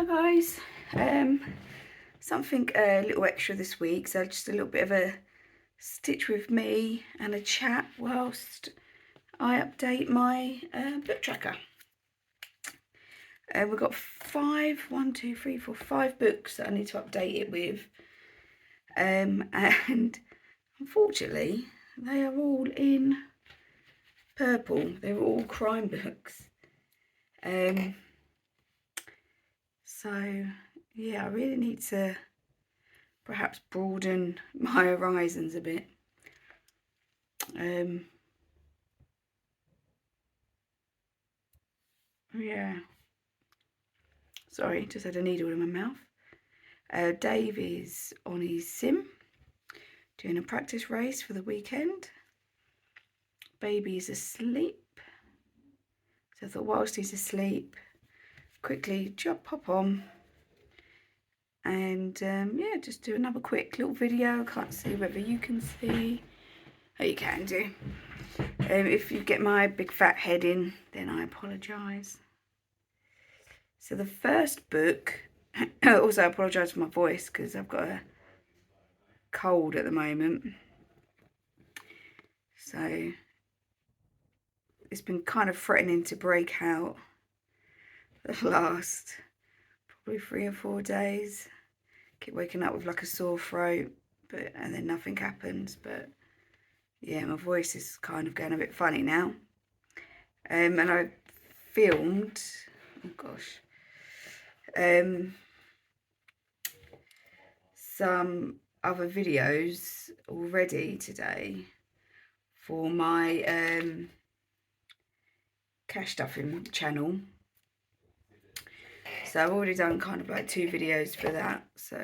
guys, something a little extra this week, so just a little bit of a stitch with me and a chat whilst I update my book tracker. We've got five books that I need to update it with, and unfortunately they are all in purple. They're all crime books. So yeah, I really need to perhaps broaden my horizons a bit. Yeah, sorry, just had a needle in my mouth. Dave is on his sim doing a practice race for the weekend. Baby is asleep, so I thought whilst he's asleep, quickly pop on and yeah, just do another quick little video. I can't see whether you can see. Oh, you can do. If you get my big fat head in, then I apologise. So the first book, also I apologise for my voice because I've got a cold at the moment. So it's been kind of threatening to break out the last probably 3 or 4 days. Keep waking up with like a sore throat, and then nothing happens. But yeah, my voice is kind of going a bit funny now. And I filmed, oh gosh, some other videos already today for my cash stuffing channel. So I've already done kind of like 2 videos for that. So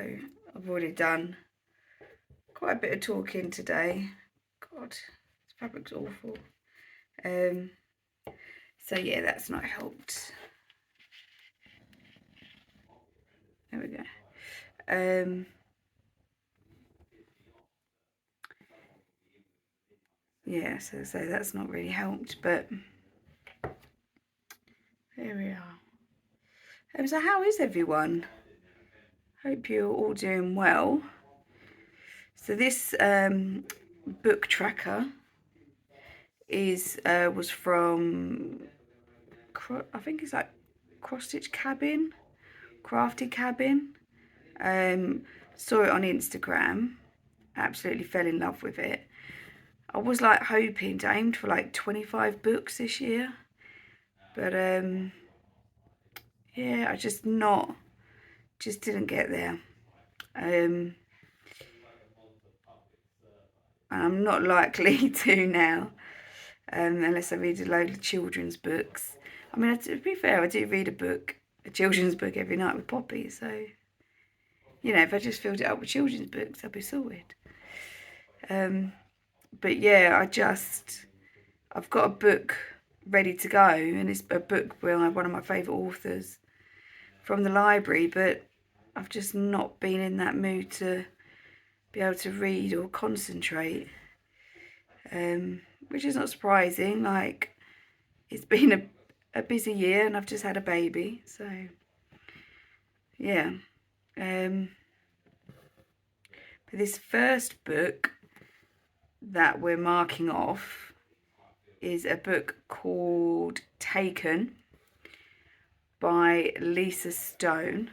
I've already done quite a bit of talking today. God, this fabric's awful. So yeah, that's not helped. There we go. Yeah, so that's not really helped, but there we are. So how is everyone? Hope you're all doing well. So this book tracker was from, I think it's like Crafted Cabin. Saw it on Instagram, absolutely fell in love with it. I was like hoping to aim for like 25 books this year, but yeah, I just didn't get there. And I'm not likely to now, unless I read a load of children's books. I mean, to be fair, I do read a children's book every night with Poppy, so you know, if I just filled it up with children's books, I'd be sorted. But yeah, I've got a book ready to go, and it's a book by one of my favourite authors from the library, but I've just not been in that mood to be able to read or concentrate, which is not surprising. Like, it's been a busy year and I've just had a baby, so yeah. But this first book that we're marking off is a book called Taken by Lisa Stone,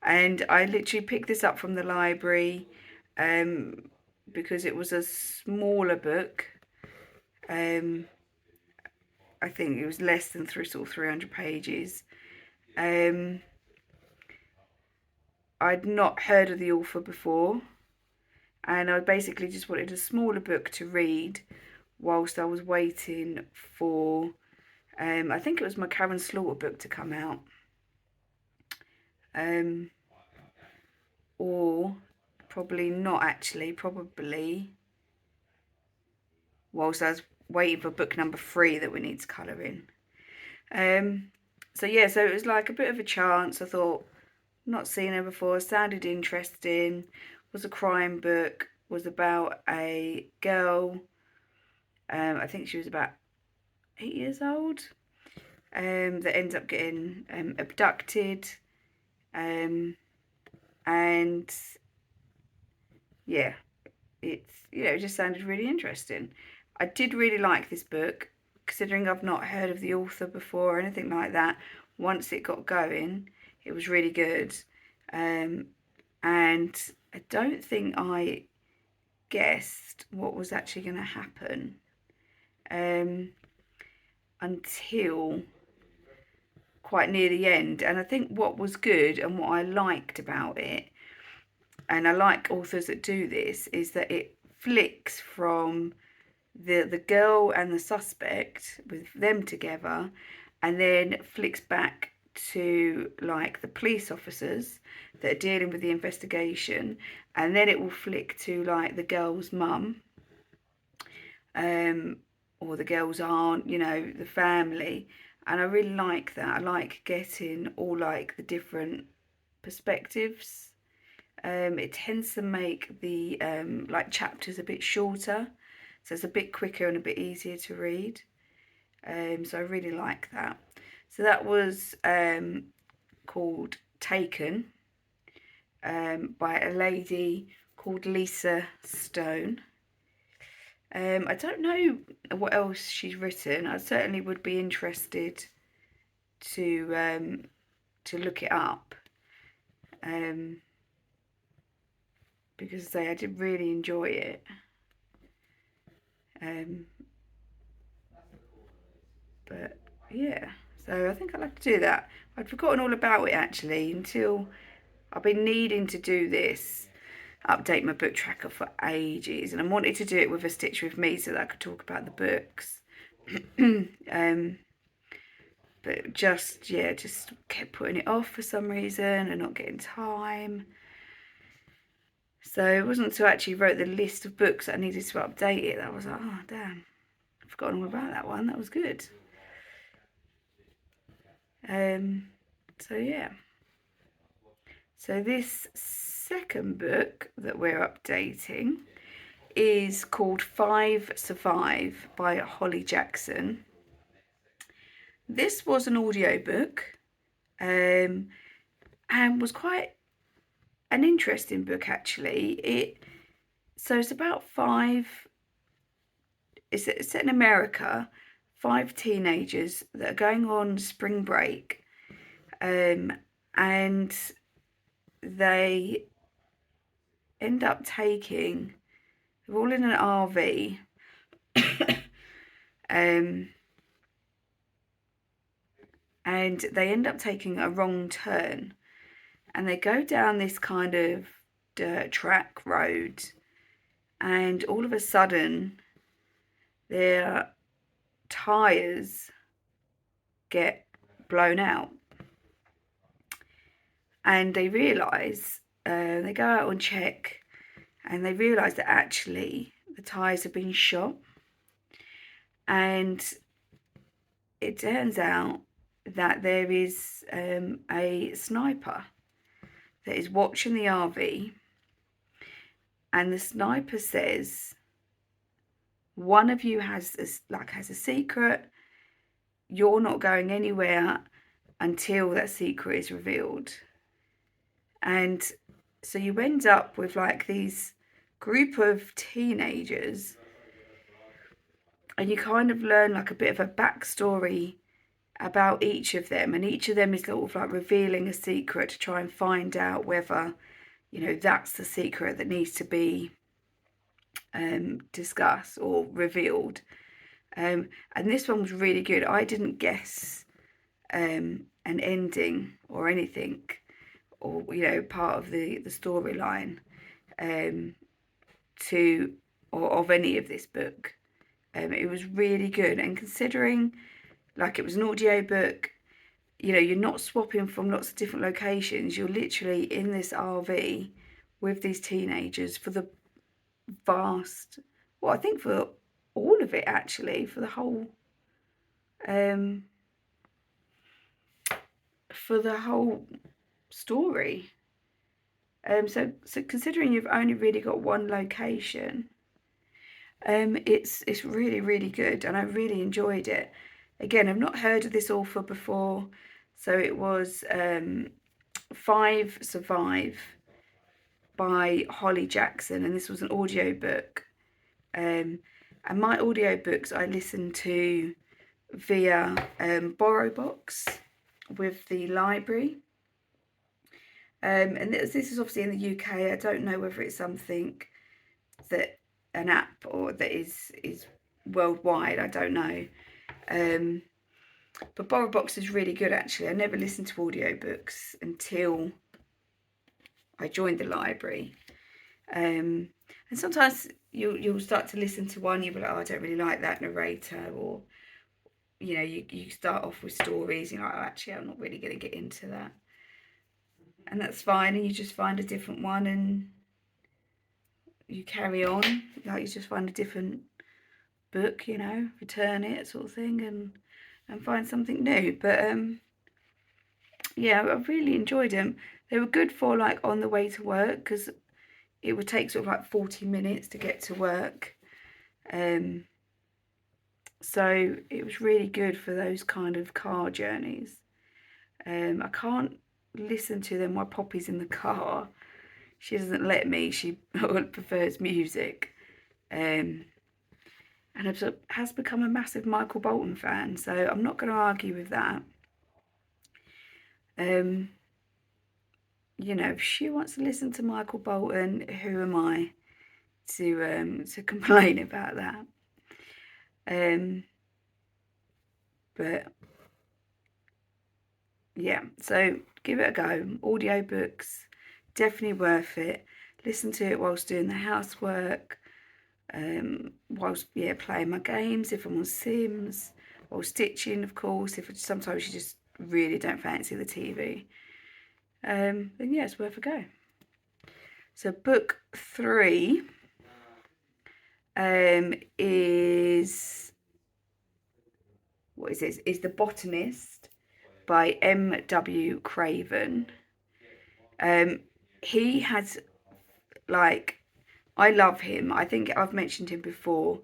and I literally picked this up from the library because it was a smaller book. I think it was less than 300 pages. I'd not heard of the author before, and I basically just wanted a smaller book to read whilst I was waiting for, I think it was my Karin book to come out. Or probably not actually, probably whilst I was waiting for book number 3 that we need to colour in. So yeah, so it was like a bit of a chance. I thought, not seen her before, sounded interesting, was a crime book, was about a girl, I think she was about 8 years old, that ends up getting abducted And yeah, it's, it just sounded really interesting. I did really like this book, considering I've not heard of the author before or anything like that. Once it got going, it was really good. And I don't think I guessed what was actually going to happen until quite near the end. And I think what was good and what I liked about it, and I like authors that do this, is that it flicks from the girl and the suspect with them together, and then flicks back to like the police officers that are dealing with the investigation, and then it will flick to like the girl's mum, or the girl's aunt, the family. And I really like that. I like getting all like the different perspectives. It tends to make the like chapters a bit shorter, so it's a bit quicker and a bit easier to read. So I really like that. So that was called Taken, by a lady called Lisa Stone. I don't know what else she's written. I certainly would be interested to look it up, because I did really enjoy it. But yeah, so I think I'll have to do that. I'd forgotten all about it actually, until I've been needing to do this, update my book tracker for ages, and I wanted to do it with a Stitch With Me so that I could talk about the books. But just kept putting it off for some reason and not getting time. So it wasn't until I actually wrote the list of books that I needed to update it that I was like, oh damn, I've forgotten all about that one. That was good. So yeah. So this second book that we're updating is called 5 Survive by Holly Jackson. This was an audiobook, and was quite an interesting book actually. So it's about it's set in America, 5 teenagers that are going on spring break, and they end up they're all in an RV, and they end up taking a wrong turn, and they go down this kind of dirt track road, and all of a sudden their tires get blown out, and they realise, they go out and check, and they realise that actually the tires have been shot, and it turns out that there is a sniper that is watching the RV, and the sniper says, one of you has a secret. You're not going anywhere until that secret is revealed. And so you end up with like these group of teenagers, and you kind of learn like a bit of a backstory about each of them, and each of them is sort of like revealing a secret to try and find out whether, that's the secret that needs to be discussed or revealed. And this one was really good. I didn't guess an ending or anything, or part of the storyline of any of this book. It was really good, and considering like it was an audio book, you're not swapping from lots of different locations. You're literally in this RV with these teenagers for the I think for all of it actually, for the whole story. So considering you've only really got one location, it's really, really good, and I really enjoyed it. Again, I've not heard of this author before, so it was 5 Survive by Holly Jackson, and this was an audio book. And my audiobooks I listen to via BorrowBox with the library. And this is obviously in the UK. I don't know whether it's something that an app or that is worldwide. I don't know. But BorrowBox is really good, actually. I never listened to audiobooks until I joined the library. And sometimes you'll start to listen to one, you'll be like, oh, I don't really like that narrator, or you know, you start off with stories, you're like, oh, actually I'm not really going to get into that, and that's fine, and you just find a different one and you carry on, like you just find a different book, you know, return it sort of thing, and find something new. But yeah, I really enjoyed them. They were good for like on the way to work, because it would take sort of like 40 minutes to get to work. So it was really good for those kind of car journeys. I can't listen to them while Poppy's in the car. She doesn't let me. She prefers music. And has become a massive Michael Bolton fan, so I'm not going to argue with that. You know, if she wants to listen to Michael Bolton, who am I to complain about that? But yeah, so give it a go. Audiobooks, definitely worth it. Listen to it whilst doing the housework, whilst playing my games, if I'm on Sims, or stitching, of course, if sometimes you just really don't fancy the TV. Then yeah, it's worth a go. So book 3 is, what is this? Is The Botanist by M W Craven. He has, like, I love him. I think I've mentioned him before.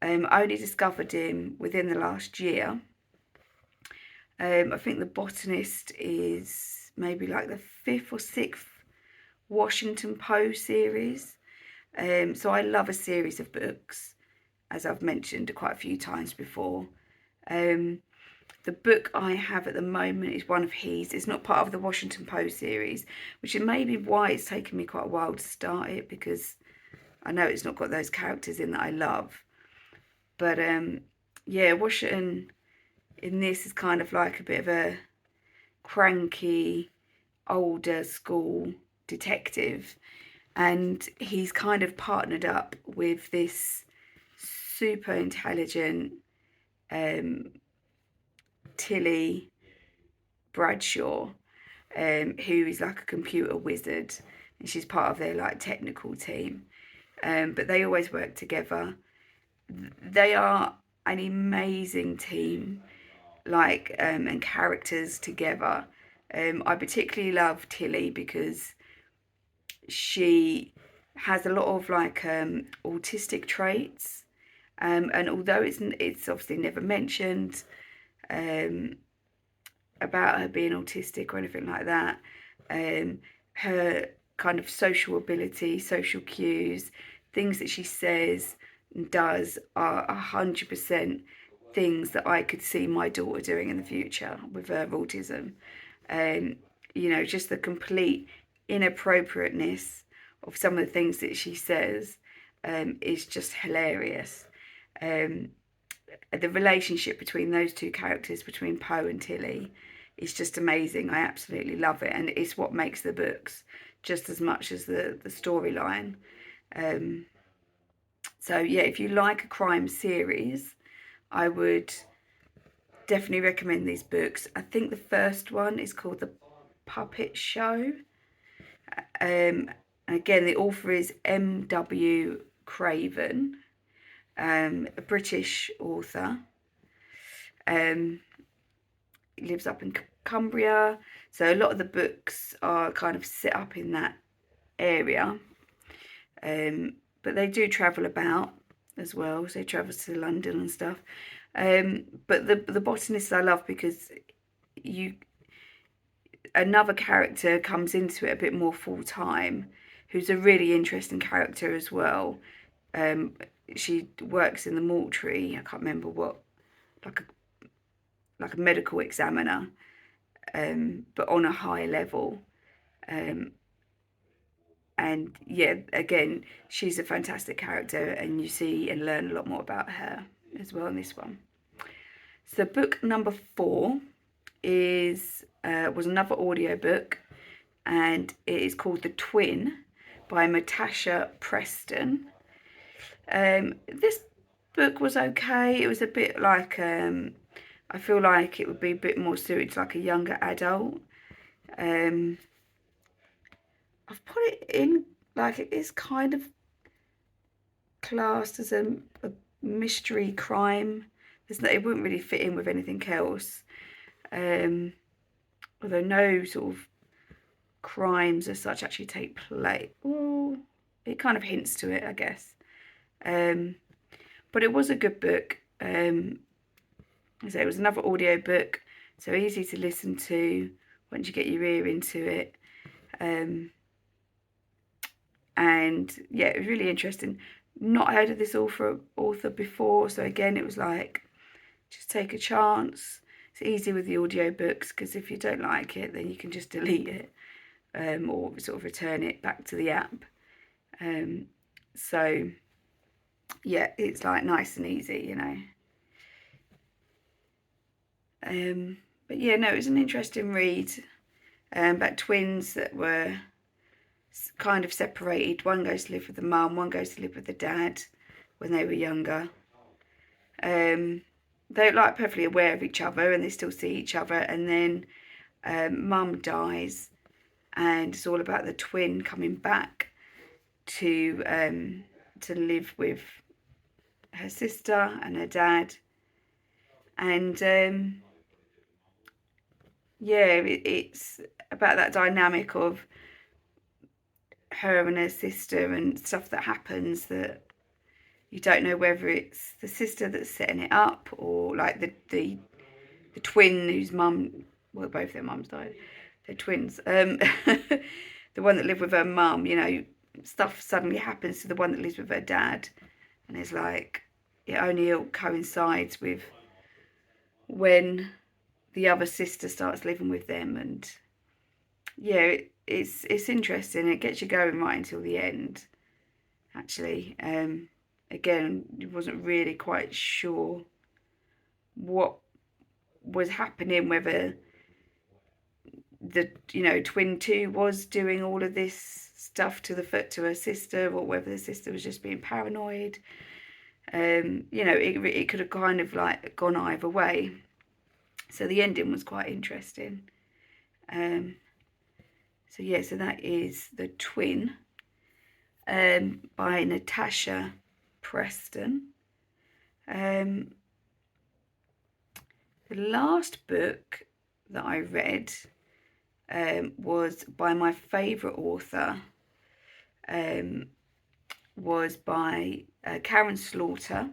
I only discovered him within the last year. I think The Botanist is maybe like the 5th or 6th Washington Post series. So I love a series of books, as I've mentioned quite a few times before. The book I have at the moment is one of his. It's not part of the Washington Post series, which is maybe why it's taken me quite a while to start it, because I know it's not got those characters in that I love. But yeah, Washington in this is kind of like a bit of a cranky, older school detective, and he's kind of partnered up with this super intelligent Tilly Bradshaw, who is like a computer wizard, and she's part of their like technical team. But they always work together. They are an amazing team, like, and characters together. I particularly love Tilly because she has a lot of like autistic traits, and although it's obviously never mentioned about her being autistic or anything like that, her kind of social ability, social cues, things that she says and does are 100% things that I could see my daughter doing in the future with her autism. You know, just the complete inappropriateness of some of the things that she says is just hilarious. The relationship between those two characters, between Poe and Tilly, is just amazing. I absolutely love it, and it's what makes the books just as much as the storyline. So yeah, if you like a crime series, I would definitely recommend these books. I think the first one is called The Puppet Show. Again, the author is M W Craven, a British author. He lives up in Cumbria, so a lot of the books are kind of set up in that area. But they do travel about as well, so they travel to London and stuff. But the Botanist I love because another character comes into it a bit more full time, who's a really interesting character as well. She works in the mortuary. I can't remember what, like a medical examiner, but on a high level. And yeah, again, she's a fantastic character, and you see and learn a lot more about her as well in this one. So book number 4 was another audiobook, and it is called The Twin by Natasha Preston. This book was okay. It was a bit like, I feel like it would be a bit more suited to like a younger adult. I've put it in, like, it is kind of classed as a mystery crime. It wouldn't really fit in with anything else. Although no sort of crimes as such actually take place. Well, it kind of hints to it, I guess. But it was a good book. So it was another audio book, so easy to listen to once you get your ear into it. And yeah, it was really interesting. Not heard of this author before, so again, it was like, just take a chance. It's easy with the audiobooks, because if you don't like it, then you can just delete it, or sort of return it back to the app. So yeah, it's like nice and easy, you know. But yeah, no, it was an interesting read, about twins that were kind of separated. One goes to live with the mum, one goes to live with the dad when they were younger. They're like perfectly aware of each other, and they still see each other, and then mum dies, and it's all about the twin coming back to live with her sister and her dad. And yeah, it's about that dynamic of her and her sister and stuff that happens, that you don't know whether it's the sister that's setting it up, or like the twin whose mum, well, both their mums died, they're twins, the one that lived with her mum, you know, stuff suddenly happens to the one that lives with her dad, and it's like, it only coincides with when the other sister starts living with them. And yeah, it's interesting. It gets you going right until the end, actually. Again, I wasn't really quite sure what was happening, whether the, you know, twin 2 was doing all of this stuff to her sister, or whether the sister was just being paranoid. You know, it could have kind of like gone either way. So the ending was quite interesting. So yeah, so that is The Twin, by Natasha Preston. The last book that I read was by my favourite author, was by Karin Slaughter,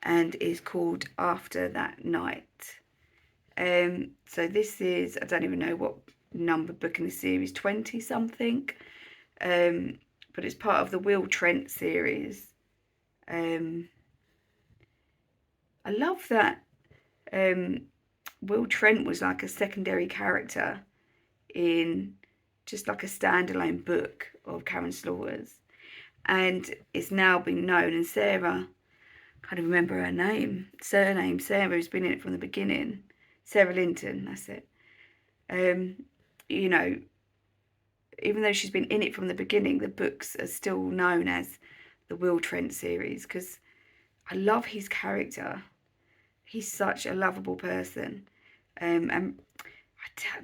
and is called After That Night. So this is, I don't even know what number book in the series, 20 something, but it's part of the Will Trent series. I love that Will Trent was like a secondary character in just like a standalone book of Karin Slaughter's, and it's now been known, and Sarah, I can't even remember her surname, Sarah, who's been in it from the beginning, Sarah Linton, that's it. You know, even though she's been in it from the beginning, the books are still known as the Will Trent series, because I love his character. He's such a lovable person. And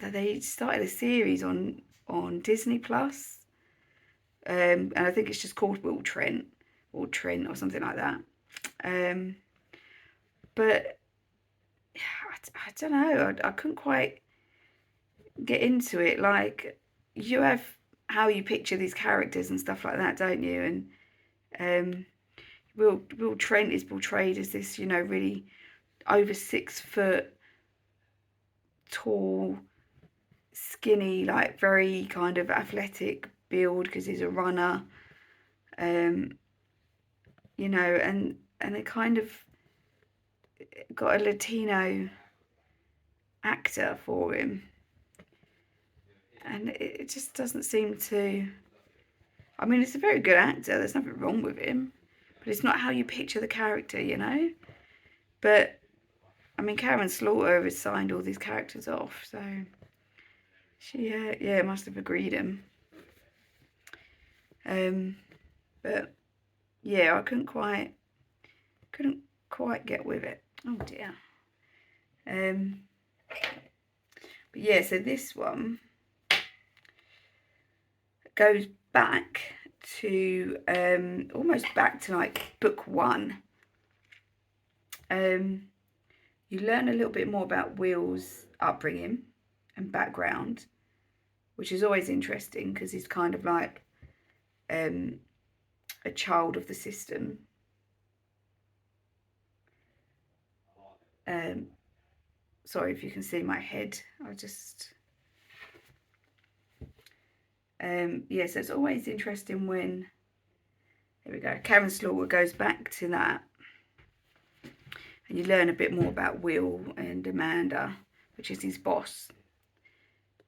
they started a series on Disney Plus, and I think it's just called Will Trent or Trent or something like that. But I don't know, I couldn't quite get into it. Like, you have how you picture these characters and stuff like that, don't you? And Will Trent is portrayed as this, you know, really over 6 foot tall, skinny, like very kind of athletic build because he's a runner. You know, and they kind of got a Latino actor for him, and it just doesn't seem to. I mean, it's a very good actor, there's nothing wrong with him, but it's not how you picture the character, you know. But I mean, Karin Slaughter has signed all these characters off, so she yeah must have agreed him. But yeah, I couldn't quite get with it. Oh dear. But yeah, so this one goes back to almost back to like book 1. You learn a little bit more about Will's upbringing and background, which is always interesting because he's kind of like a child of the system. Sorry if you can see my head. I just yeah, so it's always interesting when, there we go, Karin Slaughter goes back to that, and you learn a bit more about Will and Amanda, which is his boss,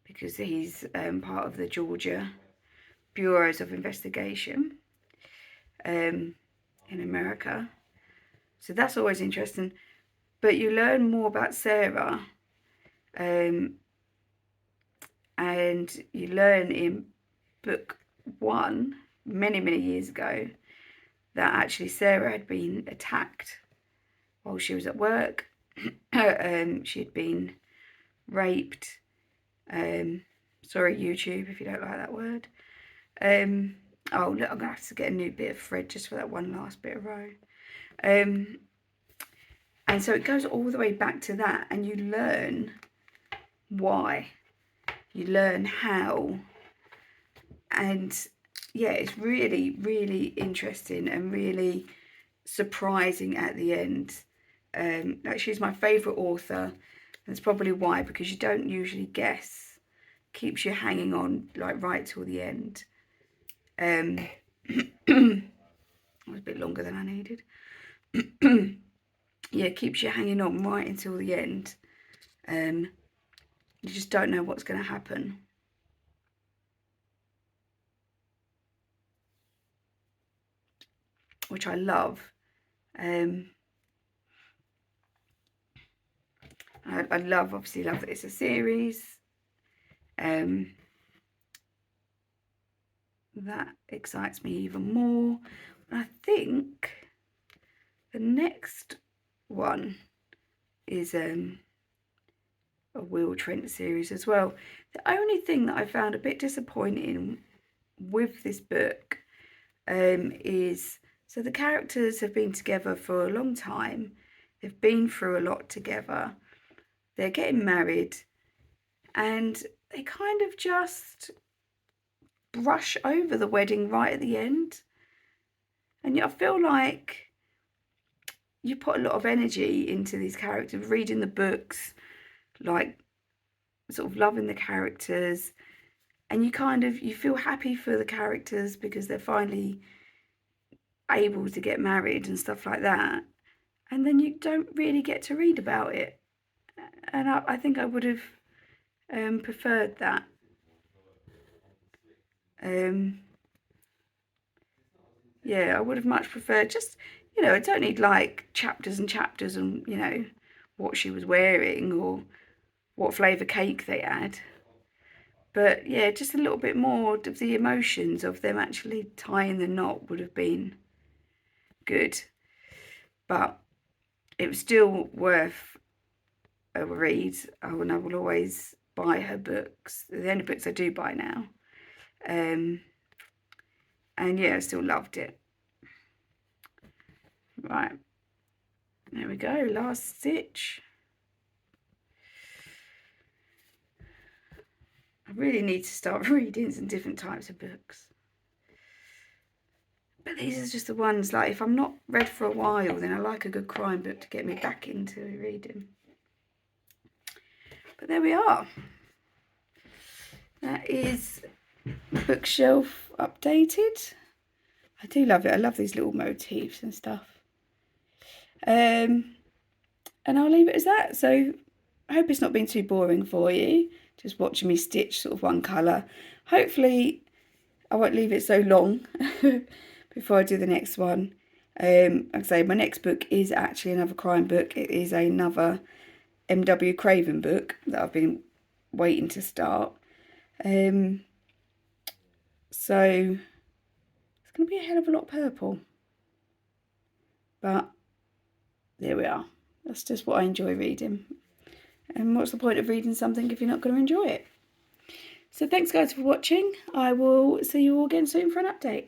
because he's part of the Georgia Bureaus of Investigation in America. So that's always interesting. But you learn more about Sarah, and you learn in book 1, many years ago, that actually Sarah had been attacked while she was at work. She had been raped. Sorry, YouTube, if you don't like that word. Oh, look, I'm going to have to get a new bit of thread just for that one last bit of row. And so it goes all the way back to that, and you learn why. You learn how. And yeah, it's really interesting and really surprising at the end. Like, she's my favourite author, and that's probably why, because you don't usually guess. Keeps you hanging on like right till the end. It was a bit longer than I needed. Yeah, keeps you hanging on right until the end. You just don't know what's going to happen. Which I love. I love, obviously love that it's a series. That excites me even more. I think the next one is a Will Trent series as well. The only thing that I found a bit disappointing with this book is, so the characters have been together for a long time. They've been through a lot together. They're getting married, and they kind of just brush over the wedding right at the end. And I feel like you put a lot of energy into these characters, reading the books, like sort of loving the characters, and you feel happy for the characters because they're finally able to get married and stuff like that, and then you don't really get to read about it. And I think I would have preferred that. Yeah, I would have much preferred, just, you know, I don't need like chapters and chapters and, you know, what she was wearing or what flavour cake they had. But yeah, just a little bit more of the emotions of them actually tying the knot would have been good. But it was still worth a read. Oh, and I will always buy her books. They're the only books I do buy now. And yeah, I still loved it. Right, there we go, last stitch. I really need to start reading some different types of books. But these are just the ones, like, if I'm not read for a while, then I like a good crime book to get me back into reading. But there we are. that is the bookshelf updated. I do love it. I love these little motifs and stuff. And I'll leave it as that. So I hope it's not been too boring for you, just watching me stitch sort of one colour. Hopefully I won't leave it so long before I do the next one. Like I say, my next book is actually another crime book. It is another M W Craven book that I've been waiting to start. So it's going to be a hell of a lot of purple. But there we are. That's just what I enjoy reading. And what's the point of reading something if you're not going to enjoy it? So thanks guys for watching. I will see you all again soon for an update.